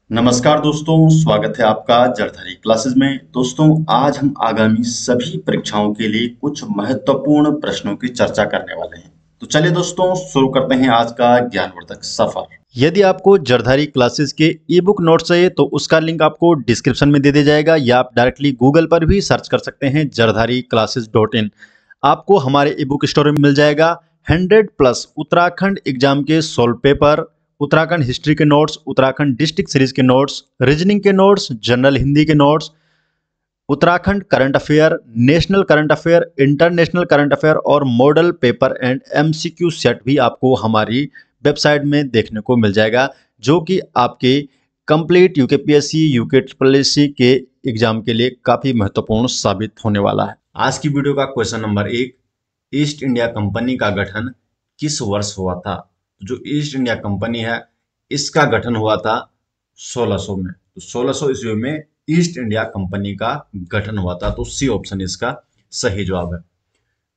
नमस्कार दोस्तों, स्वागत है आपका जरधरी क्लासेस में। दोस्तों, आज हम आगामी सभी परीक्षाओं के लिए कुछ महत्वपूर्ण प्रश्नों की चर्चा करने वाले हैं। तो चलिए दोस्तों, शुरू करते हैं आज का ज्ञानवर्धक सफर। यदि आपको जरधारी क्लासेस के ई बुक नोट्स चाहिए तो उसका लिंक आपको डिस्क्रिप्शन में दे दिया जाएगा, या आप डायरेक्टली गूगल पर भी सर्च कर सकते हैं jardhari-classes.in। आपको हमारे ई बुक स्टोर में मिल जाएगा 100+ उत्तराखंड एग्जाम के सोल्व पेपर, उत्तराखंड हिस्ट्री के नोट्स, उत्तराखंड डिस्ट्रिक्ट सीरीज के नोट्स, रीजनिंग के नोट्स, जनरल हिंदी के notes, Uttarakhand current affair, national current affair, international current affair और model paper and MCQ set भी आपको हमारी वेबसाइट में देखने को मिल जाएगा, जो कि आपके complete UKPSC, UK triple SC के एग्जाम के लिए काफी महत्वपूर्ण साबित होने वाला है। आज की वीडियो का question number 1, east India company का गठन किस वर्ष हुआ था? जो ईस्ट इंडिया कंपनी है इसका गठन हुआ था 1600 में। तो 1600 ईस्वी में ईस्ट इंडिया कंपनी का गठन हुआ था। तो सी ऑप्शन इसका सही जवाब है।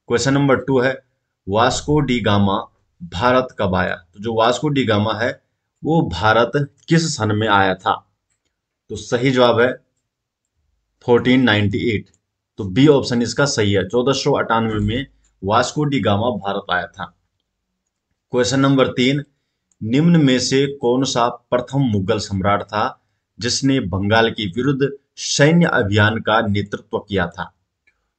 क्वेश्चन नंबर 2 है, वास्को डी गामा भारत कब आया? तो जो वास्को डी गामा है वो भारत किस सन में आया था? तो सही जवाब है 1498। तो बी ऑप्शन इसका सही है। 1498 में वास्को डी गामा भारत आया था। क्वेश्चन नंबर 3, निम्न में से कौन सा प्रथम मुगल सम्राट था जिसने बंगाल के विरुद्ध सैन्य अभियान का नेतृत्व किया था?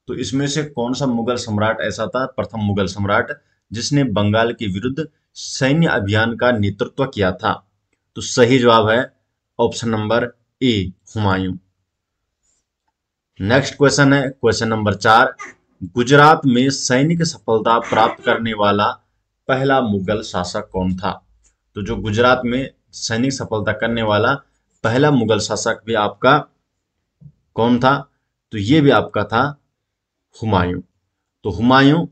तो इसमें से कौन सा मुगल सम्राट ऐसा था, प्रथम मुगल सम्राट, जिसने बंगाल के विरुद्ध सैन्य अभियान का नेतृत्व किया था? तो सही जवाब है option number A, Humayun. Next question है क्वेश्चन नंबर 4, गुजरात में सैनिक सफलता प्राप्त करने वाला पहला मुगल शासक कौन था? तो जो गुजरात में सैनिक सफलता करने वाला पहला मुगल शासक भी आपका कौन था? तो ये भी आपका था हुमायूं। तो हुमायूं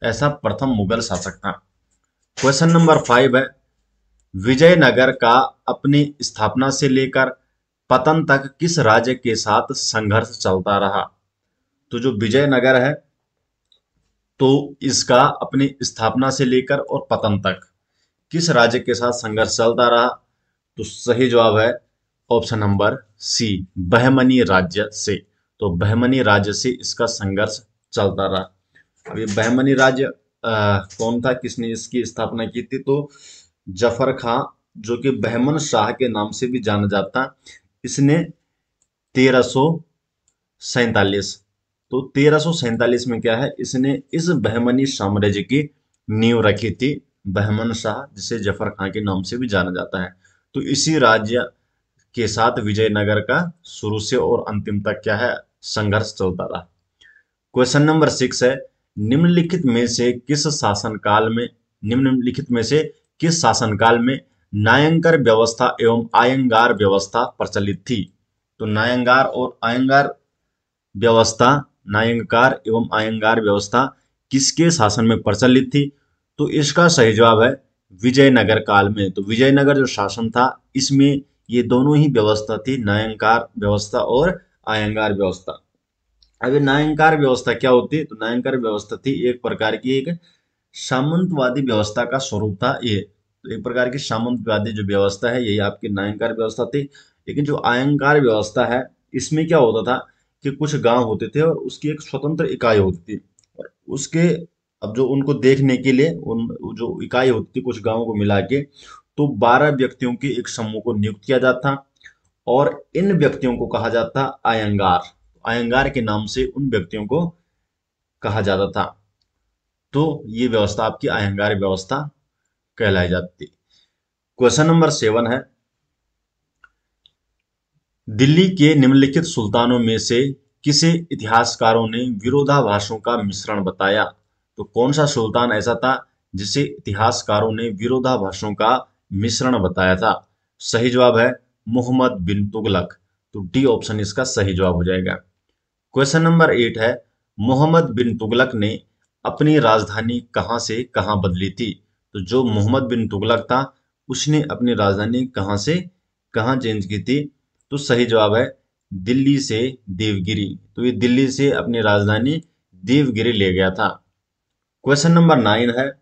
ऐसा प्रथम मुगल शासक था। क्वेश्चन नंबर 5 है, विजयनगर का अपनी स्थापना से लेकर पतन तक किस राज्य के साथ संघर्ष चलता रहा? तो जो विजयनगर है तो इसका अपनी स्थापना से लेकर और पतन तक किस राज्य के साथ संघर्ष चलता रहा? तो सही जवाब है ऑप्शन नंबर सी, बहमनी राज्य से। तो बहमनी राज्य से इसका संघर्ष चलता रहा। अब ये बहमनी राज्य कौन था, किसने इसकी स्थापना की थी? तो जफर खां, जो कि बहमन शाह के नाम से भी जाना जाता, इसने 1347, तो 1347 में क्या है, इसने इस बहमनी साम्राज्य की नींव रखी थी। बहमन शाह, जिसे जफर खां के नाम से भी जाना जाता है। तो इसी राज्य के साथ विजयनगर का शुरू से और अंतिम तक क्या है, संघर्ष चलता रहा। क्वेश्चन नंबर 6 है, निम्नलिखित में से किस शासनकाल में नायंगर व्यवस्था एवं आयंगार व्यवस्था प्रचलित थी? तो नायंगार एवं आयंगार व्यवस्था किसके शासन में प्रचलित थी? तो इसका सही जवाब है विजयनगर काल में। तो विजयनगर जो शासन था इसमें ये दोनों ही व्यवस्था थी, नायंगार व्यवस्था और आयंगार व्यवस्था। अब नायंगार व्यवस्था क्या होती है? तो नायंगार व्यवस्था थी एक प्रकार की एक सामंतवादी व्यवस्था का स्वरूप था ये। तो एक प्रकार की सामंतवादी जो व्यवस्था है यही आपकी नायंगार व्यवस्था थी। लेकिन जो आयंगार व्यवस्था है इसमें क्या होता था कि कुछ गांव होते थे और उसकी एक स्वतंत्र इकाई होती थी, और उसके अब जो उनको देखने के लिए उन जो इकाई होती थी कुछ गांवों को मिला के, तो 12 व्यक्तियों के एक समूह को नियुक्त किया जाता और इन व्यक्तियों को कहा जाता आयंगार। आयंगार के नाम से उन व्यक्तियों को कहा जाता था। तो ये व्यवस्था आपकी आयंगार व्यवस्था कहलाई जाती। क्वेश्चन नंबर 7 है, दिल्ली के निम्नलिखित सुल्तानों में से किसे इतिहासकारों ने विरोधाभासों का मिश्रण बताया? तो कौन सा सुल्तान ऐसा था जिसे इतिहासकारों ने विरोधाभासों का मिश्रण बताया था? सही जवाब है मोहम्मद बिन तुगलक। तो डी ऑप्शन इसका सही जवाब हो जाएगा। क्वेश्चन नंबर 8 है, मोहम्मद बिन तुगलक ने अपनी राजधानी कहां से कहां बदली थी? तो जो मोहम्मद बिन तुगलक था उसने अपनी राजधानी कहां से कहां चेंज की थी? तो सही जवाब है दिल्ली से देवगिरी। तो ये दिल्ली से अपनी राजधानी देवगिरी ले गया था। क्वेश्चन नंबर 9 है,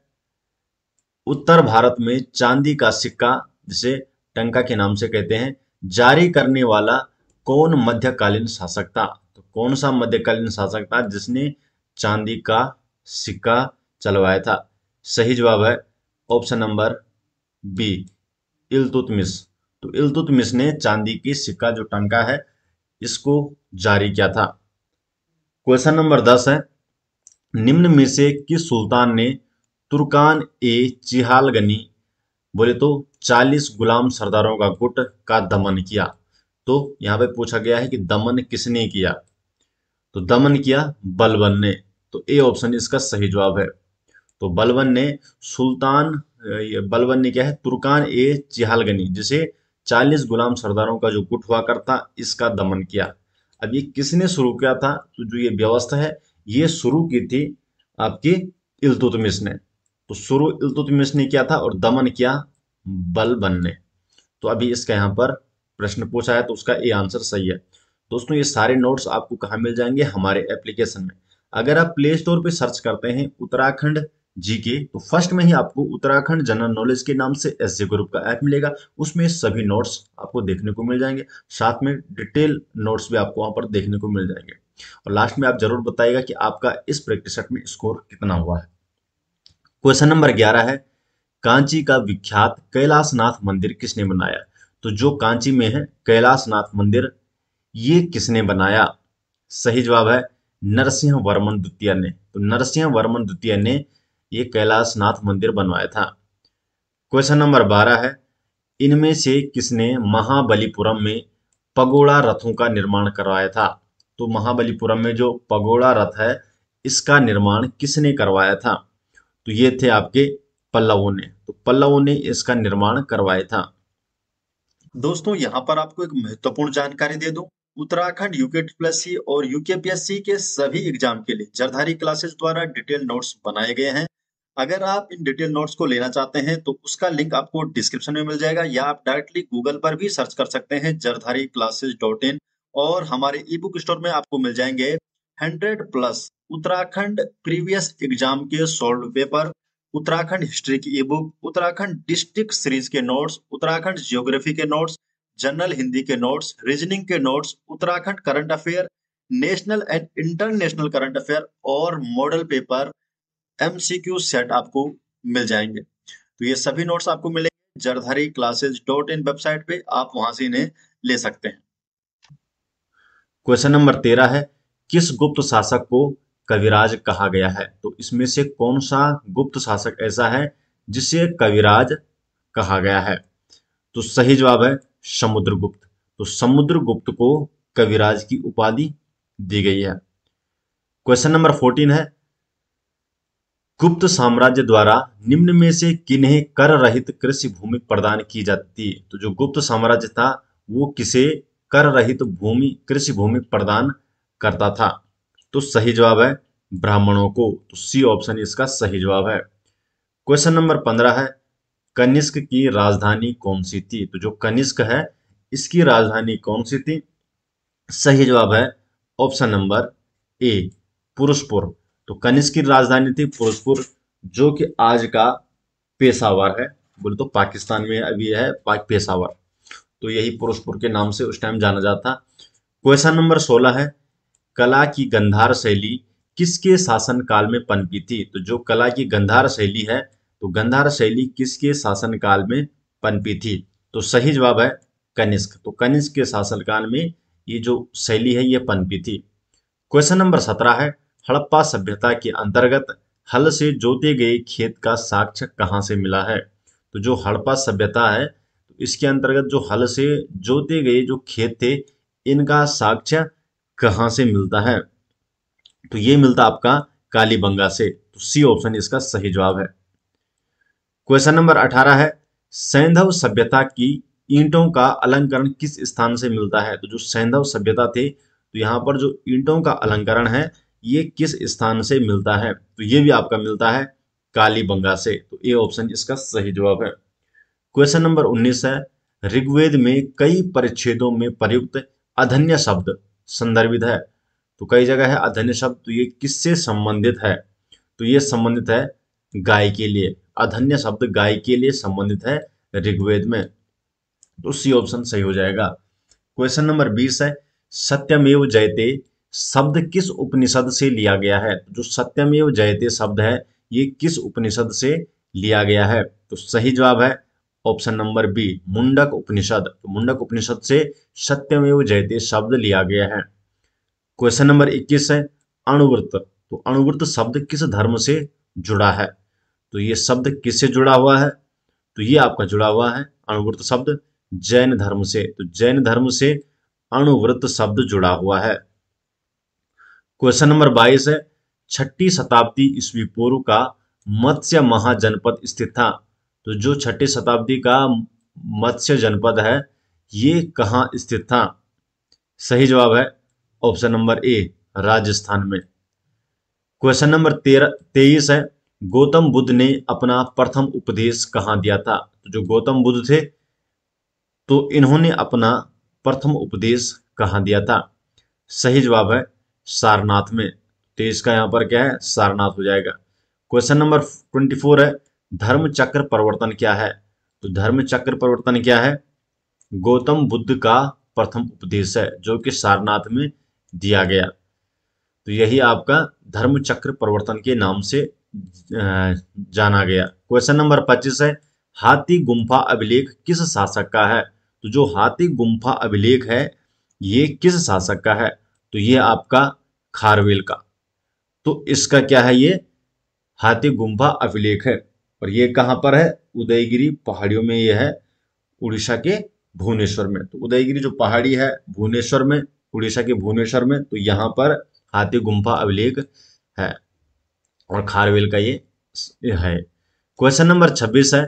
उत्तर भारत में चांदी का सिक्का जिसे टंका के नाम से कहते हैं। जारी करने वाला कौन मध्यकालीन शासक था? तो कौन सा मध्यकालीन शासक था जिसने चांदी का सिक्का चलवाया था? सही जवाब है ऑप्शन नंबर बी, इल्तुतमिश। तो इल्तुतमिश ने चांदी की सिक्का जो टंका है इसको जारी किया था। क्वेश्चन नंबर 10 है, निम्न में से किस सुल्तान ने तुर्कान ए चिहालगनी बोले तो 40 गुलाम सरदारों का गुट का दमन किया? तो यहाँ पे पूछा गया है कि दमन किसने किया? तो दमन किया बलबन ने। तो ए ऑप्शन इसका सही जवाब है। तो बलबन ने बलबन ने क्या है, तुर्कान ए चिहालगनी जिसे 40 गुलाम सरदारों का जो गुट हुआ करता इसका दमन किया। अब ये किसने शुरू किया था? तो जो ये व्यवस्था है ये शुरू की थी आपकी इल्तुतमिश ने। तो शुरू इल्तुतमिश ने किया था और दमन किया बलबन ने। तो अभी इसका यहाँ पर प्रश्न पूछा है तो उसका ए आंसर सही है। दोस्तों ये सारे नोट्स आपको कहाँ मिल जाएंगे? हमारे एप्लीकेशन में। अगर आप प्ले स्टोर पे सर्च करते हैं उत्तराखंड जीके तो फर्स्ट में ही आपको उत्तराखंड जनरल नॉलेज के नाम से एसजे ग्रुप का ऐप मिलेगा। उसमें सभी नोट्स आपको देखने को मिल जाएंगे, साथ में डिटेल नोट्स भी आपको वहां पर देखने को मिल जाएंगे। और लास्ट में आप जरूर बताइएगा कि आपका इस प्रैक्टिस सेट में स्कोर कितना हुआ है। क्वेश्चन नंबर 11 है, कांची का विख्यात कैलाशनाथ मंदिर किसने बनाया? तो जो कांची में है कैलाशनाथ मंदिर ये किसने बनाया? सही जवाब है नरसिंह वर्मन द्वितीय ने। तो नरसिंह वर्मन द्वितीय ने ये कैलाशनाथ मंदिर बनवाया था। क्वेश्चन नंबर 12 है, इनमें से किसने महाबलीपुरम में पगोड़ा रथों का निर्माण करवाया था? तो महाबलीपुरम में जो पगोड़ा रथ है इसका निर्माण किसने करवाया था? तो ये थे आपके पल्लवों ने। तो पल्लवों ने इसका निर्माण करवाया था। दोस्तों यहाँ पर आपको एक महत्वपूर्ण जानकारी दे दूं, उत्तराखंड यूकेटीपीएससी और यूकेपीएससी के सभी एग्जाम के लिए जरधारी क्लासेस द्वारा डिटेल नोट्स बनाए गए हैं। अगर आप इन डिटेल नोट्स को लेना चाहते हैं तो उसका लिंक आपको डिस्क्रिप्शन में मिल जाएगा, या आप डायरेक्टली गूगल पर भी सर्च कर सकते हैं jardhariclasses.in, और हमारे ई बुक स्टोर में आपको मिल जाएंगे 100+ उत्तराखंड प्रीवियस एग्जाम के सॉल्व पेपर, उत्तराखंड हिस्ट्री की ई बुक, उत्तराखंड डिस्ट्रिक्ट सीरीज के नोट्स, उत्तराखंड ज्योग्राफी के नोट्स, जनरल हिंदी के नोट्स, रीजनिंग के notes, Uttarakhand current affair, national and international current affair और मॉडल पेपर एमसीक्यू सेट आपको मिल जाएंगे। तो ये सभी नोट्स आपको मिलेंगे jardhariclasses.in वेबसाइट पे, आप वहां से इन्हें ले सकते हैं। क्वेश्चन नंबर 13 है, किस गुप्त शासक को कविराज कहा गया है? तो इसमें से कौन सा गुप्त शासक ऐसा है जिसे कविराज कहा गया है? तो सही जवाब है समुद्रगुप्त। तो समुद्रगुप्त को कविराज की उपाधि दी गई है। क्वेश्चन नंबर 14 है, गुप्त साम्राज्य द्वारा निम्न में से किन्हें कर रहित कृषि भूमि प्रदान की जाती थी? तो जो गुप्त साम्राज्य था वो किसे कर रहित कृषि भूमि प्रदान करता था? तो सही जवाब है ब्राह्मणों को। तो सी ऑप्शन इसका सही जवाब है। क्वेश्चन नंबर 15 है, कनिष्क की राजधानी कौन सी थी? तो जो कनिष्क है इसकी राजधानी कौन सी थी? सही जवाब है ऑप्शन नंबर ए, पुरुषपुर। तो कनिष्क की राजधानी थी पुरुषपुर, जो कि आज का पेशावर है, बोले तो पाकिस्तान में अभी है पेशावर। तो यही पुरुषपुर के नाम से उस टाइम जाना जाता। क्वेश्चन नंबर 16 है, कला की गंधार शैली किसके शासन काल में पनपी थी? तो जो कला की गंधार शैली है तो गंधार शैली किसके शासन काल में पनपी थी? तो सही जवाब है कनिष्क। तो कनिष्क के शासन काल में ये जो शैली है ये पनपी थी। क्वेश्चन नंबर 17 है, हड़प्पा सभ्यता के अंतर्गत हल से जोते गए खेत का साक्ष्य कहाँ से मिला है? तो जो हड़प्पा सभ्यता है तो इसके अंतर्गत जो हल से जोते गए जो खेत थे इनका साक्ष्य कहाँ से मिलता है? तो ये मिलता आपका कालीबंगा से। तो सी ऑप्शन इसका सही जवाब है। क्वेश्चन नंबर 18 है, सैंधव सभ्यता की ईंटों का अलंकरण किस स्थान से मिलता है? तो जो सैंधव सभ्यता थे तो यहाँ पर जो ईंटों का अलंकरण है ये किस स्थान से मिलता है? तो ये भी आपका मिलता है कालीबंगा से। तो ए ऑप्शन इसका सही जवाब है। क्वेश्चन नंबर 19 है, ऋग्वेद में कई परिच्छेदों में प्रयुक्त अधन्य शब्द संदर्भित है। तो कई जगह है अधन्य शब्द, तो ये किससे संबंधित है? तो ये संबंधित है गाय के लिए। अधन्य शब्द गाय के लिए संबंधित है ऋग्वेद में। तो सी ऑप्शन सही हो जाएगा। क्वेश्चन नंबर 20 है, सत्यमेव जयते शब्द किस उपनिषद से लिया गया है? जो सत्यमेव जयते शब्द है ये किस उपनिषद से लिया गया है? तो सही जवाब है ऑप्शन नंबर बी, मुंडक उपनिषद। तो मुंडक उपनिषद से सत्यमेव जयते शब्द लिया गया है। क्वेश्चन नंबर 21 है, अणुव्रत। तो अणुव्रत शब्द किस धर्म से जुड़ा है? तो ये शब्द किससे जुड़ा हुआ है? तो ये आपका जुड़ा हुआ है अणुव्रत शब्द जैन धर्म से। तो जैन धर्म से अणुव्रत शब्द जुड़ा हुआ है। क्वेश्चन नंबर 22 है, छठी शताब्दी ईस्वी पूर्व का मत्स्य महाजनपद स्थित था। तो जो छठी शताब्दी का मत्स्य जनपद है ये कहाँ स्थित था? सही जवाब है ऑप्शन नंबर ए, राजस्थान में। क्वेश्चन नंबर 23 है, गौतम बुद्ध ने अपना प्रथम उपदेश कहाँ दिया था? तो जो गौतम बुद्ध थे तो इन्होंने अपना प्रथम उपदेश कहाँ दिया था? सही जवाब है सारनाथ में। तो इसका यहाँ पर क्या है, सारनाथ हो जाएगा। क्वेश्चन नंबर 24 है, धर्म चक्र परिवर्तन क्या है? तो धर्म चक्र परिवर्तन क्या है? गौतम बुद्ध का प्रथम उपदेश है जो कि सारनाथ में दिया गया। तो यही आपका धर्म चक्र परिवर्तन के नाम से जाना गया। क्वेश्चन नंबर 25 है, हाथी गुम्फा अभिलेख किस शासक का है? तो जो हाथी गुम्फा अभिलेख है ये किस शासक का है? तो ये आपका खारवेल का। तो इसका क्या है, ये हाथी गुम्फा अभिलेख है और ये कहाँ पर है? उदयगिरी पहाड़ियों में ये है, उड़ीसा के भुवनेश्वर में। तो उदयगिरी जो पहाड़ी है भुवनेश्वर में, उड़ीसा के भुवनेश्वर में, तो यहाँ पर हाथी गुम्फा अभिलेख है और खारवेल का ये है। क्वेश्चन नंबर 26 है,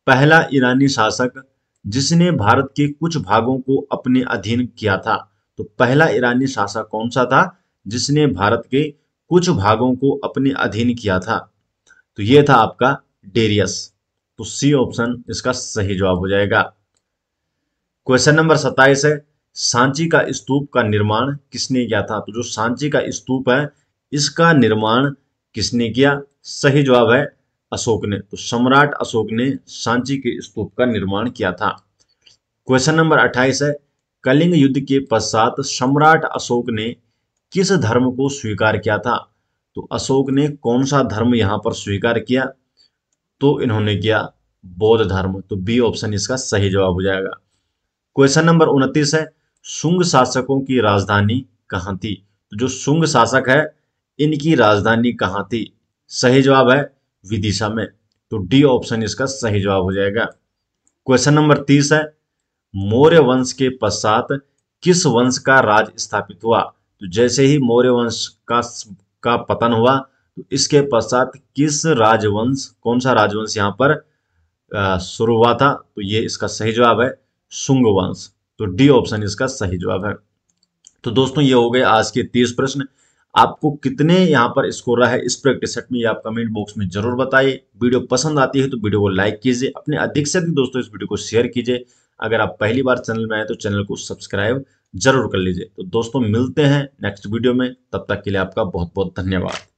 पहला ईरानी शासक जिसने भारत के कुछ भागों को अपने अधीन किया था। तो पहला ईरानी शासक कौन सा था जिसने भारत के कुछ भागों को अपने अधीन किया था? तो ये था आपका डेरियस। तो सी ऑप्शन इसका सही जवाब हो जाएगा। क्वेश्चन नंबर 27 है, सांची का स्तूप का निर्माण किसने किया था? तो जो सांची का स्तूप है इसका निर्माण किसने किया? सही जवाब है अशोक ने। तो सम्राट अशोक ने सांची के स्तूप का निर्माण किया था। क्वेश्चन नंबर 28 है, कलिंग युद्ध के पश्चात सम्राट अशोक ने किस धर्म को स्वीकार किया था? तो अशोक ने कौन सा धर्म यहां पर स्वीकार किया? तो इन्होंने किया बौद्ध धर्म। तो बी ऑप्शन इसका सही जवाब हो जाएगा। क्वेश्चन नंबर 29 है, शुंग शासकों की राजधानी कहाँ थी? तो जो शुंग शासक है इनकी राजधानी कहाँ थी? सही जवाब है विदिशा में। तो डी ऑप्शन इसका सही जवाब हो जाएगा। क्वेश्चन नंबर 30 है, मौर्य वंश के पश्चात किस वंश का राज स्थापित हुआ? तो जैसे ही मौर्य वंश का पतन हुआ तो इसके पश्चात किस राजवंश, कौन सा राजवंश यहाँ पर शुरू हुआ था? तो ये इसका सही जवाब है शुंग वंश। तो डी ऑप्शन इसका सही जवाब है। तो दोस्तों ये हो गए आज के 30 प्रश्न। आपको कितने यहाँ पर स्कोर रहा है इस प्रैक्टिस सेट में ये आप कमेंट बॉक्स में जरूर बताइए। वीडियो पसंद आती है तो वीडियो को लाइक कीजिए, अपने अधिक से अधिक दोस्तों इस वीडियो को शेयर कीजिए। अगर आप पहली बार चैनल में आए तो चैनल को सब्सक्राइब जरूर कर लीजिए। तो दोस्तों मिलते हैं नेक्स्ट वीडियो में, तब तक के लिए आपका बहुत बहुत धन्यवाद।